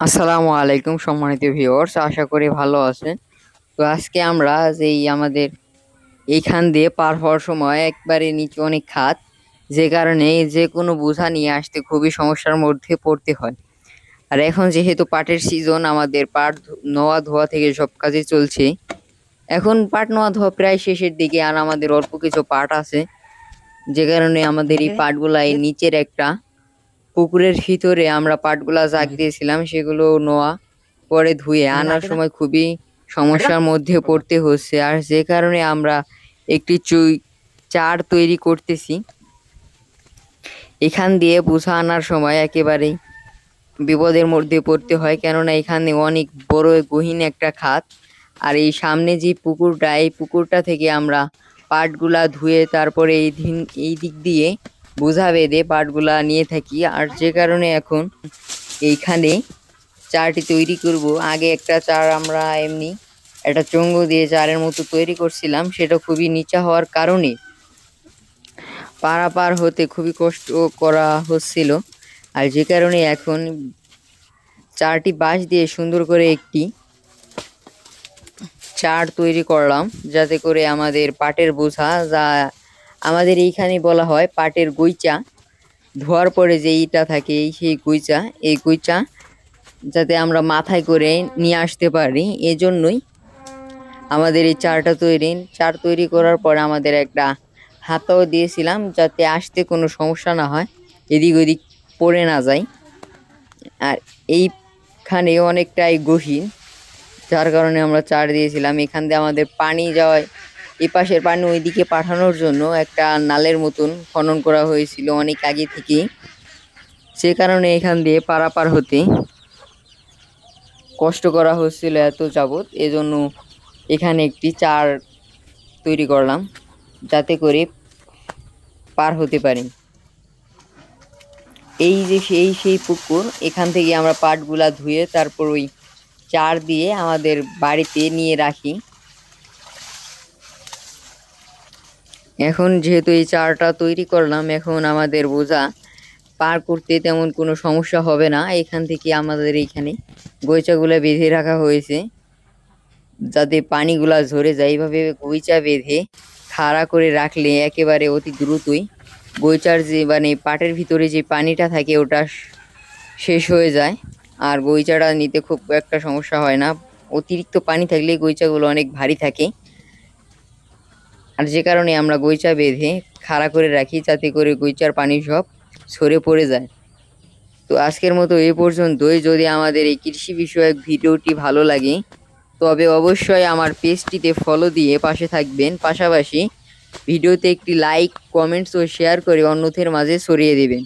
আসসালামু আলাইকুম সম্মানিত ভিউয়ার্স, আশা করি ভালো আছেন। তো আজকে আমরা যেই আমাদের এইখান দিয়ে পার হওয়ার সময় একবারে নিচে অনেক খাদ, যে কারণে যে কোনো বোঝা নিয়ে আসতে খুবই সমস্যার মধ্যে পড়তে হয়। আর এখন যেহেতু পাটের সিজন, আমাদের পাট নোয়া ধোয়া থেকে সব কাজে চলছে। এখন পাট নোয়া ধোয়া প্রায় শেষের দিকে, আর আমাদের অল্প কিছু পাট আছে, যে কারণে আমাদের এই পাটগুলা এই নিচের একটা পুকুরের ভিতরে আমরা পাটগুলা জাগ দিয়েছিলাম, সেগুলো নোয়া পরে ধুয়ে আনার সময় খুবই সমস্যার মধ্যে পড়তে হচ্ছে। আর যে কারণে আমরা একটি চার তৈরি করতেছি। এখান দিয়ে বোঝা আনার সময় একেবারেই বিপদের মধ্যে পড়তে হয়, কেননা এখানে অনেক বড় গহীন একটা খাত। আর এই সামনে যে পুকুরটা, এই পুকুরটা থেকে আমরা পাটগুলা ধুয়ে তারপরে এই দিক দিয়ে বোঝা বেঁধে পাটগুলা নিয়ে থাকি। আর যে কারণে এখন এইখানে চারটি তৈরি করব। আগে একটা চার আমরা এমনি একটা চঙ্গ দিয়ে চারের মতো তৈরি করছিলাম, সেটা খুবই নিচা হওয়ার কারণে পারাপার হতে খুবই কষ্ট করা হচ্ছিল। আর যে কারণে এখন চারটি বাঁশ দিয়ে সুন্দর করে একটি চার তৈরি করলাম, যাতে করে আমাদের পাটের বোঝা, যা আমাদের এইখানে বলা হয় পাটের গইচা, ধোয়ার পরে যে ইটা থাকে সেই গইচা, এই গইচা যাতে আমরা মাথায় করে নিয়ে আসতে পারি, এজন্যই আমাদের এই চার তৈরি করার পর আমাদের একটা হাতাও দিয়েছিলাম, যাতে আসতে কোনো সমস্যা না হয়, এদিক ওদিক পড়ে না যায়। আর এইখানে অনেকটাই গহীন, যার কারণে আমরা চার দিয়েছিলাম। এখান দিয়ে আমাদের পানি যাওয়ায়, এই পাশের পানি ওইদিকে পাঠানোর জন্য একটা নালের মতন খনন করা হয়েছিল অনেক আগে থেকে। সে কারণে এখান দিয়ে পারাপার হতে কষ্ট করা হচ্ছিল এত যাবৎ, এজন্য এখানে একটি চার তৈরি করলাম, যাতে করে পার হতে পারি। এই যে সেই পুকুর, এখান থেকে আমরা পাটগুলা ধুয়ে তারপর ওই চার দিয়ে আমাদের বাড়িতে নিয়ে রাখি। এখন যেহেতু এই চারটা তৈরি করলাম, এখন আমাদের বোঝা পার করতে তেমন কোনো সমস্যা হবে না। এখান থেকে আমাদের এইখানে গইচাগুলা বেঁধে রাখা হয়েছে, যাতে পানিগুলা ঝরে যায়। এইভাবে গইচা বেঁধে খাড়া করে রাখলে একেবারে অতি দ্রুতই গইচার যে মানে পাটের ভিতরে যে পানিটা থাকে ওটা শেষ হয়ে যায়, আর গইচাটা নিতে খুব একটা সমস্যা হয় না। অতিরিক্ত পানি থাকলে গইচাগুলো অনেক ভারী থাকে, আর যে কারণে আমরা গইচা বেঁধে খাড়া করে রাখি, যাতে করে গইচার পানি সব সরে পড়ে যায়। তো আজকের মতো এই পর্যন্তই। যদি আমাদের এই কৃষি বিষয়ক ভিডিওটি ভালো লাগে, তবে অবশ্যই আমার পেজটিতে ফলো দিয়ে পাশে থাকবেন। পাশাপাশি ভিডিওতে একটি লাইক, কমেন্টস ও শেয়ার করে অন্যদের মাঝে ছড়িয়ে দেবেন।